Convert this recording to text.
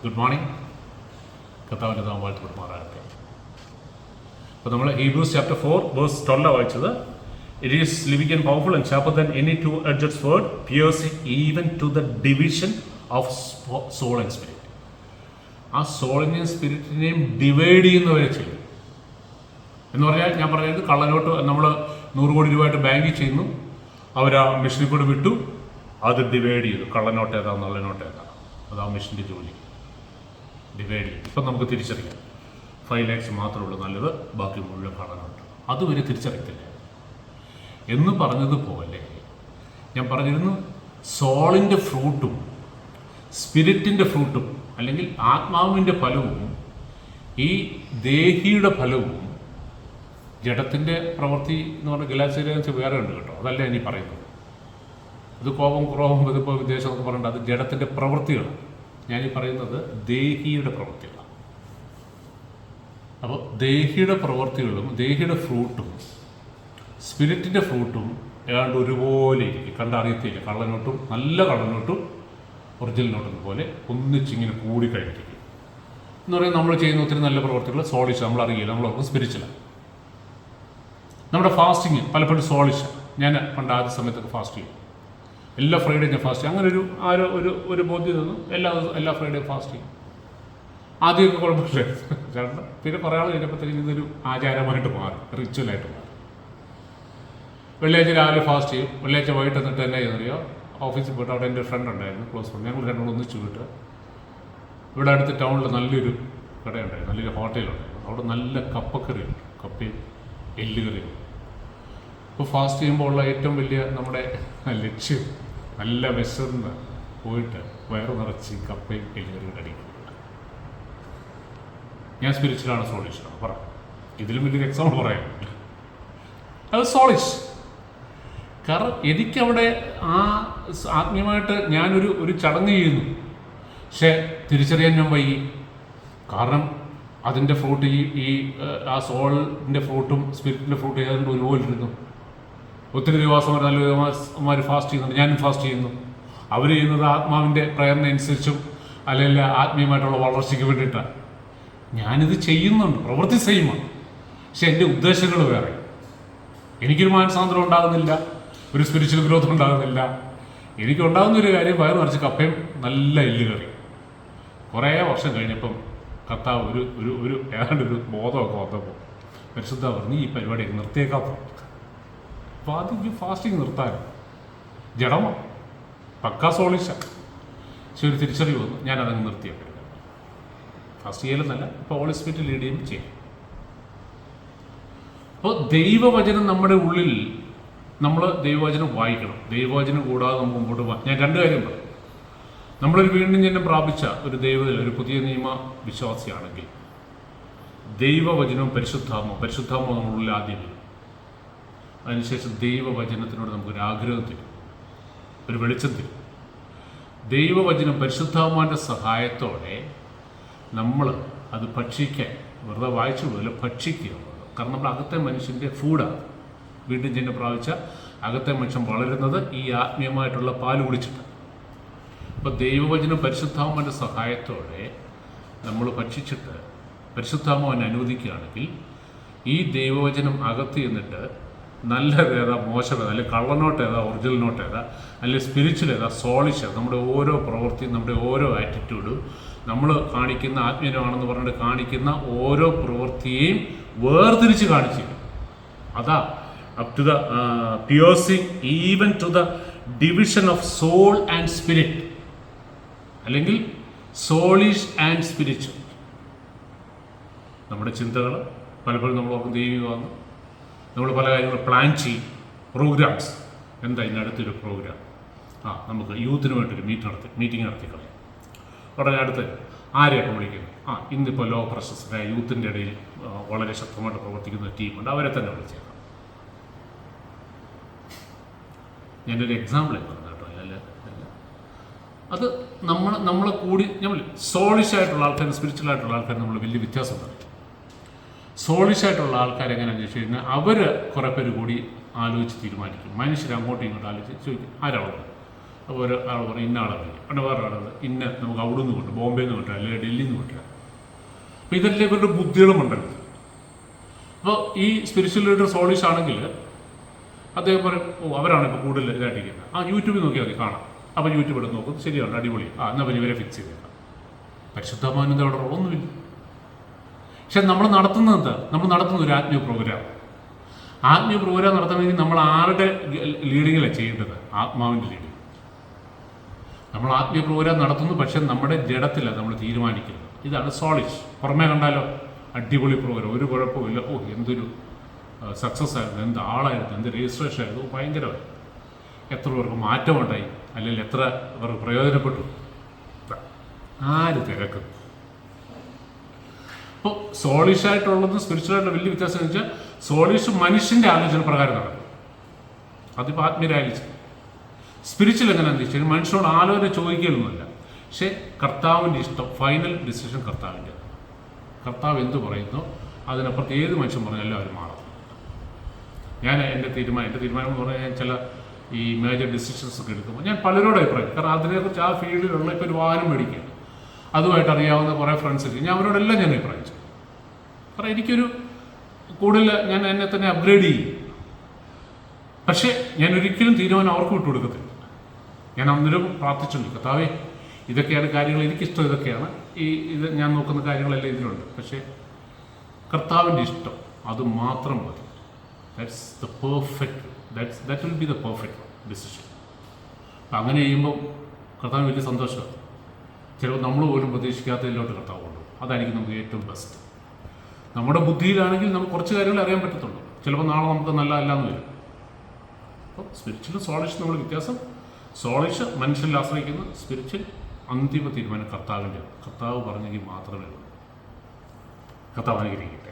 Good morning. കർത്താവിൻ്റെ നാമം വാഴ്ത്തപ്പെടുമാറാകട്ടെ. അപ്പോൾ നമ്മൾ ഹീബ്രൂസ് ചാപ്റ്റർ 4 വേഴ്സ് 12 വായിച്ചത്. It is living and powerful and sharper than any two-edged sword, piercing even to the division of soul and spirit. ആ സോളിനെയും സ്പിരിറ്റിനെയും divide ചെയ്യുന്നവരെ ചെയ്യും എന്ന് പറഞ്ഞാൽ, ഞാൻ പറഞ്ഞത് കള്ളനോട്ട് നമ്മൾ 100 കോടി രൂപയായിട്ട് ബാങ്കിൽ ചെയ്യുന്നു, അവർ ആ മെഷീനിൽ കൂടെ വിട്ടു, അത് ഡിവൈഡ് ചെയ്തു. കള്ളനോട്ട് ഏതാ നല്ല നോട്ട് ഏതാ, അത് ആ മെഷീൻ്റെ ജോലി ഡിവൈഡ് ചെയ്യും. ഇപ്പം നമുക്ക് തിരിച്ചറിയാം 5 lakhs മാത്രമേ ഉള്ളൂ നല്ലത്, ബാക്കി മുഴുവൻ കള്ളനോട്ട്. അതുവരെ തിരിച്ചറിയത്തില്ല എന്ന് പറഞ്ഞതുപോലെ ഞാൻ പറഞ്ഞിരുന്നു, സോളിൻ്റെ ഫ്രൂട്ടും സ്പിരിറ്റിൻ്റെ ഫ്രൂട്ടും അല്ലെങ്കിൽ ആത്മാവിൻ്റെ ഫലവും ഈ ദേഹിയുടെ ഫലവും ജഡത്തിൻ്റെ പ്രവൃത്തി എന്ന് പറഞ്ഞാൽ ഗലാസ്യരേഖ വേറെ ഉണ്ട് കേട്ടോ, അതല്ല ഇനി പറയുന്നത്. ഇത് കോപം, ക്രോധം, വെറുപ്പ്, വിദ്വേഷം എന്നൊക്കെ പറഞ്ഞിട്ട് അത് ജഡത്തിൻ്റെ പ്രവൃത്തികൾ. ഞാനീ പറയുന്നത് ദേഹിയുടെ പ്രവൃത്തികളാണ്. അപ്പോൾ ദേഹിയുടെ പ്രവൃത്തികളും ദേഹിയുടെ ഫ്രൂട്ടും സ്പിരിറ്റിൻ്റെ ഫ്രൂട്ടും ഏതാണ്ട് ഒരുപോലെ ഇരിക്കും, കണ്ടറിയത്തില്ല. കള്ളനോട്ടും നല്ല കള്ളനോട്ടും ഒറിജിനൽ നോട്ടും പോലെ ഒന്നിച്ചിങ്ങനെ കൂടിക്കഴിഞ്ഞിരിക്കും എന്ന് പറയുന്നത്. നമ്മൾ ചെയ്യുന്ന ഒത്തിരി നല്ല പ്രവർത്തികൾ സോളിഷ് നമ്മളറിയില്ല, നമ്മളൊക്കെ സ്പിരിച്വലാണ്. നമ്മുടെ ഫാസ്റ്റിങ് പലപ്പോഴും സോളിഷ്. ഞാൻ പണ്ട് ആദ്യ സമയത്തൊക്കെ ഫാസ്റ്റ് ചെയ്യും, എല്ലാ ഫ്രൈഡേയും ഞാൻ ഫാസ്റ്റ് ചെയ്യും. അങ്ങനെ ഒരു ബോധ്യം തന്നു, എല്ലാ ഫ്രൈഡേയും ഫാസ്റ്റ് ചെയ്യും. ആദ്യമൊക്കെ കുഴപ്പമില്ല, കാരണം പിന്നെ കുറേ ആൾ കഴിഞ്ഞപ്പോഴത്തേക്കും ഇതൊരു ആചാരമായിട്ട് മാറും, റിച്വലായിട്ട് മാറും. വെള്ളിയാഴ്ച രാവിലെ ഫാസ്റ്റ് ചെയ്യും, വെള്ളിയാഴ്ച വൈകിട്ട് എന്നിട്ട് തന്നെ ചെയ്യുന്നറിയോ, ഓഫീസിൽ പോയിട്ട് അവിടെ എൻ്റെ ഫ്രണ്ട് ഉണ്ടായിരുന്നു, ക്ലോസ് ഫ്രണ്ട്. ഞങ്ങൾ രണ്ടുകൂടെ ഒന്നിച്ച് പോയിട്ട് ഇവിടെ അടുത്ത് ടൗണിൽ നല്ലൊരു കടയുണ്ടായിരുന്നു, നല്ലൊരു ഹോട്ടലുണ്ടായിരുന്നു. അവിടെ നല്ല കപ്പക്കറിയുണ്ട്, കപ്പയും എല്ലുകറിയും. ഇപ്പോൾ ഫാസ്റ്റ് ചെയ്യുമ്പോൾ ഉള്ള ഏറ്റവും വലിയ നമ്മുടെ ലക്ഷ്യം നല്ല വിശന്ന് പോയിട്ട് വയറ് നിറച്ച് കപ്പയും എല്ലുകറിയും അടിക്കും. ഞാൻ സ്പിരിച്വലാണ്, സോളിഷാണ് പറയാം. ഇതിലും വലിയൊരു എക്സാമ്പിൾ പറയാം, അത് സോളിഷ്. കാരണം എനിക്കവിടെ ആ ആത്മീയമായിട്ട് ഞാനൊരു ചടങ്ങ് ചെയ്യുന്നു, പക്ഷേ തിരിച്ചറിയാൻ ഞാൻ വൈകി. കാരണം അതിൻ്റെ ഫ്രൂട്ട് ഈ ആ സോളിൻ്റെ ഫ്രൂട്ടും സ്പിരിറ്റിൻ്റെ ഫ്രൂട്ടും ഏതാണ്ട് ഒരുപോലെ ഇരുന്നു. ഒത്തിരി ദിവസം നല്ല വിധമാർ ഫാസ്റ്റ് ചെയ്യുന്നുണ്ട്, ഞാനും ഫാസ്റ്റ് ചെയ്യുന്നു. അവർ ചെയ്യുന്നത് ആത്മാവിൻ്റെ പ്രേരണയനുസരിച്ചും അല്ലെങ്കിൽ ആത്മീയമായിട്ടുള്ള വളർച്ചയ്ക്ക് വേണ്ടിയിട്ടാണ്. ഞാനിത് ചെയ്യുന്നുണ്ട്, പ്രവൃത്തി ചെയ്യുമാണ്, പക്ഷെ എൻ്റെ ഉദ്ദേശങ്ങൾ വേറെ. എനിക്കൊരു മാനസാന്തരം ഉണ്ടാകുന്നില്ല, ഒരു സ്പിരിച്വൽ ഗ്രോത്ത് ഉണ്ടാകുന്നില്ല. എനിക്കുണ്ടാകുന്ന ഒരു കാര്യം വയറ് നിറച്ച് കപ്പയും നല്ല എല്ലുകറി. കുറേ വർഷം കഴിഞ്ഞപ്പം കർത്താവ് ഒരു ഏതാണ്ടൊരു ബോധമൊക്കെ വന്നപ്പോൾ പരിശുദ്ധ പറഞ്ഞ് ഈ പരിപാടിയൊക്കെ നിർത്തിയേക്കാത്ത. അപ്പോൾ ആദ്യം ഫാസ്റ്റിങ് നിർത്താനും ജഡമോ പക്കാ സോളിഷ. പക്ഷെ ഒരു തിരിച്ചറിവ് വന്നു, ഞാനതങ്ങ് നിർത്തിയേക്കാം. ഫാസ്റ്റ് ചെയ്യലെന്നല്ല, ഇപ്പോൾ ഹോളി സ്പിരിറ്റ് ലീഡ് ചെയ്യുമ്പോൾ ചെയ്യും. അപ്പോൾ ദൈവവചനം നമ്മുടെ ഉള്ളിൽ, നമ്മൾ ദൈവവചനം വായിക്കണം. ദൈവവചനം കൂടാതെ നമുക്ക് മുമ്പോട്ട് പോകാം. ഞാൻ 2 കാര്യം പറയും. നമ്മളൊരു വീണ്ടും ജന്മം പ്രാപിച്ച ഒരു ദൈവത്തിൽ ഒരു പുതിയ നിയമ വിശ്വാസിയാണെങ്കിൽ ദൈവവചനവും പരിശുദ്ധാത്മാവും നമ്മുടെ ഉള്ളിൽ ആദ്യം വരും. അതിനുശേഷം ദൈവവചനത്തിനോട് നമുക്കൊരു ആഗ്രഹം തരും, ഒരു വെളിച്ചം തരും. ദൈവവചനം പരിശുദ്ധാത്മാവിൻ്റെ സഹായത്തോടെ നമ്മൾ അത് ഭക്ഷിക്കാൻ, വെറുതെ വായിച്ചു പോലും ഭക്ഷിക്കുക. കാരണം നമ്മുടെ അകത്തെ മനുഷ്യൻ്റെ ഫൂഡാണ്. വീണ്ടും ജന്മം പ്രാപിച്ച അകത്തെ മനുഷ്യൻ വളരുന്നത് ഈ ആത്മീയമായിട്ടുള്ള പാല് കുടിച്ചിട്ട്. അപ്പോൾ ദൈവവചനം പരിശുദ്ധാത്മാവിൻ്റെ സഹായത്തോടെ നമ്മൾ ഭക്ഷിച്ചിട്ട് പരിശുദ്ധാത്മാവിനെ അനുവദിക്കുകയാണെങ്കിൽ ഈ ദൈവവചനം അകത്ത് ചെന്നിട്ട് നല്ലതേതാ മോശമേതാ, അല്ലെങ്കിൽ കള്ളനോട്ട് ഏതാ ഒറിജിനൽ നോട്ട് ഏതാ അല്ലെങ്കിൽ സ്പിരിച്വൽ ഏതാ സോളിഷ് ഏതാ, നമ്മുടെ ഓരോ പ്രവൃത്തിയും നമ്മുടെ ഓരോ ആറ്റിറ്റ്യൂഡും നമ്മൾ കാണിക്കുന്ന ആത്മീയമാണെന്ന് പറഞ്ഞിട്ട് കാണിക്കുന്ന ഓരോ പ്രവൃത്തിയെയും വേർതിരിച്ച് കാണിച്ചു. അതാ up to the piercing even to the division of soul and spirit, അല്ലെങ്കിൽ സോളിഷ് ആൻഡ് സ്പിരിച്വൽ. നമ്മുടെ ചിന്തകൾ പലപ്പോഴും നമ്മൾ ഓർക്കും ദൈവികമാണ്. നമ്മൾ പല കാര്യങ്ങളും പ്ലാൻ ചെയ്യും, പ്രോഗ്രാംസ്. എന്താ ഇന്നടുത്തൊരു പ്രോഗ്രാം, നമുക്ക് യൂത്തിന് വേണ്ടിയൊരു മീറ്റിംഗ് നടത്തിക്കളയാം. ഉടനെ അടുത്ത് ആരെയൊക്കെ വിളിക്കുന്നു, ഇന്നിപ്പോൾ ലോ പ്രശസ്തരായ യൂത്തിൻ്റെ ഇടയിൽ വളരെ ശക്തമായിട്ട് പ്രവർത്തിക്കുന്ന ടീമുണ്ട്, അവരെ തന്നെ വിളിച്ചേക്കാം. ഞാനൊരു എക്സാമ്പിൾ പറഞ്ഞു കേട്ടോ. അത് നമ്മളെ കൂടി നമ്മൾ സോളിഷായിട്ടുള്ള ആൾക്കാരും സ്പിരിച്വൽ ആയിട്ടുള്ള ആൾക്കാരും നമ്മൾ വലിയ വ്യത്യാസം പറയും. സോളിഷായിട്ടുള്ള ആൾക്കാർ എങ്ങനെയാണെന്ന് ചോദിച്ചു കഴിഞ്ഞാൽ അവർ കുറേ പേര് കൂടി ആലോചിച്ച് തീരുമാനിക്കും. മനുഷ്യർ അങ്ങോട്ടും ഇങ്ങോട്ടും ആലോചിച്ച് ചോദിക്കും, ആരാളുള്ളത് അപ്പോൾ ഒരാൾ പറയും ഇന്ന ആളെ വിളിക്കും, പിന്നെ വേറെ ആളെ ഇന്ന നമുക്ക് അവിടെ നിന്ന് കിട്ടും, ബോംബെയിൽ നിന്ന് കിട്ടുക അല്ലെങ്കിൽ ഡൽഹിയിൽ നിന്ന് കിട്ടുക. അപ്പോൾ ഇതെല്ലാം ഇവരുടെ ബുദ്ധികളും ഉണ്ടല്ലോ. അപ്പോൾ ഈ സ്പിരിച്വൽ ലീഡർ സോളിഷ് ആണെങ്കിൽ അദ്ദേഹം പറയും, അവരാണ് ഇപ്പോൾ കൂടുതൽ ഇതായിട്ടിരിക്കുന്നത്, യൂട്യൂബിൽ നോക്കിയാൽ മതി കാണാം. അപ്പോൾ യൂട്യൂബ് എടുത്ത് നോക്കും, ശരിയാണ്, അടിപൊളി, എന്നാൽ പിന്നെ ഇവരെ ഫിക്സ് ചെയ്തേക്കാം. പരിശുദ്ധാത്മാവിൻ്റെ അവിടെ റോളൊന്നുമില്ല. പക്ഷെ നമ്മൾ നടത്തുന്നത് എന്താ? നമ്മൾ നടത്തുന്ന ഒരു ആത്മീയ പ്രോഗ്രാം. ആത്മീയ പ്രോഗ്രാം നടത്തണമെങ്കിൽ നമ്മൾ ആരുടെ ലീഡിങ്ങിലാണ് ചെയ്യേണ്ടത്? ആത്മാവിൻ്റെ ലീഡിങ്. നമ്മൾ ആത്മീയ പ്രോഗ്രാം നടത്തുന്നു, പക്ഷെ നമ്മുടെ ജഡത്തിലാണ് നമ്മൾ തീരുമാനിക്കുന്നത്. ഇതാണ് സോളിഷ്. പുറമേ കണ്ടാലോ അടിപൊളി പ്രോഗ്രാം, ഒരു കുഴപ്പമില്ല, എന്തൊരു സക്സസ് ആയിരുന്നു, എന്ത് ആളായിരുന്നു, എന്ത് രജിസ്ട്രേഷൻ ആയിരുന്നു, ഭയങ്കരമായി, എത്ര പേർക്ക് മാറ്റമുണ്ടായി, അല്ലെങ്കിൽ എത്ര പേർക്ക് പ്രയോജനപ്പെട്ടു, ആര് തിരക്കുന്നു? അപ്പോൾ സോളിഷായിട്ടുള്ളതും സ്പിരിച്വലായിട്ടുള്ള വലിയ വ്യത്യാസം എന്ന് വെച്ചാൽ സോളിഷ് മനുഷ്യൻ്റെ ആലോചന പ്രകാരം നടക്കും, അതിപ്പോൾ ആത്മീയരായാലും. സ്പിരിച്വൽ എങ്ങനെയാണെന്ന് വെച്ചാൽ മനുഷ്യനോട് ആലോചന ചോദിക്കലൊന്നുമില്ല, പക്ഷേ കർത്താവിൻ്റെ ഇഷ്ടം, ഫൈനൽ ഡിസിഷൻ കർത്താവിൻ്റെ. കർത്താവ് എന്ത് പറയുന്നു അതിനപ്പുറത്ത് ഏത് മനുഷ്യൻ പറഞ്ഞാലും അവർ മാറും. എൻ്റെ തീരുമാനം എന്ന് പറഞ്ഞാൽ ഞാൻ ചില ഈ മേജർ ഡിസിഷൻസ് ഒക്കെ എടുക്കുമ്പോൾ ഞാൻ പലരോട് അഭിപ്രായം, കാരണം അതിനെക്കുറിച്ച് ആ ഫീൽഡിലുള്ള ഇപ്പോൾ ഒരു വാഹനം മേടിക്കുക, അതുമായിട്ട് അറിയാവുന്ന കുറേ ഫ്രണ്ട്സ് ഞാൻ അവരോടെല്ലാം ഞാൻ അഭിപ്രായം ചെയ്യും. കാരണം എനിക്കൊരു കൂടുതൽ ഞാൻ എന്നെ തന്നെ അപ്ഗ്രേഡ് ചെയ്യും. പക്ഷേ ഞാൻ ഒരിക്കലും തീരുമാനം അവർക്ക് വിട്ടുകൊടുക്കത്തില്ല. ഞാൻ അന്നേരം പ്രാർത്ഥിച്ചുണ്ട്, കർത്താവേ ഇതൊക്കെയാണ് കാര്യങ്ങൾ, എനിക്കിഷ്ടം ഇതൊക്കെയാണ്, ഇത് ഞാൻ നോക്കുന്ന കാര്യങ്ങളെല്ലാം ഇതിലുണ്ട്, പക്ഷേ കർത്താവിൻ്റെ ഇഷ്ടം അത് മാത്രം മതി. that will be the perfect decision. അങ്ങനെ ചെയ്യുമ്പോൾ കർത്താവിന് വലിയ സന്തോഷമാണ്. ചിലപ്പോൾ നമ്മൾ പോലും പ്രതീക്ഷിക്കാത്തതിലോട്ട് കർത്താവ് കൊണ്ടുപോകും. അതായിരിക്കും നമുക്ക് ഏറ്റവും ബെസ്റ്റ്. നമ്മുടെ ബുദ്ധിയിലാണെങ്കിൽ നമുക്ക് കുറച്ച് കാര്യങ്ങൾ അറിയാൻ പറ്റത്തുള്ളൂ, ചിലപ്പോൾ നാളെ നമുക്ക് നല്ലതല്ലാന്ന് വരും. അപ്പോൾ സ്പിരിച്വലും സോളിഷ് നമ്മൾ വ്യത്യാസം. സോളിഷ് മനുഷ്യനിൽ ആശ്രയിക്കുന്ന, സ്പിരിച്വൽ അന്തിമ തീരുമാനം കർത്താവിൻ്റെ. കർത്താവ് പറഞ്ഞെങ്കിൽ മാത്രമേ ഉള്ളൂ. കർത്താവ് അനുഗ്രഹിക്കും.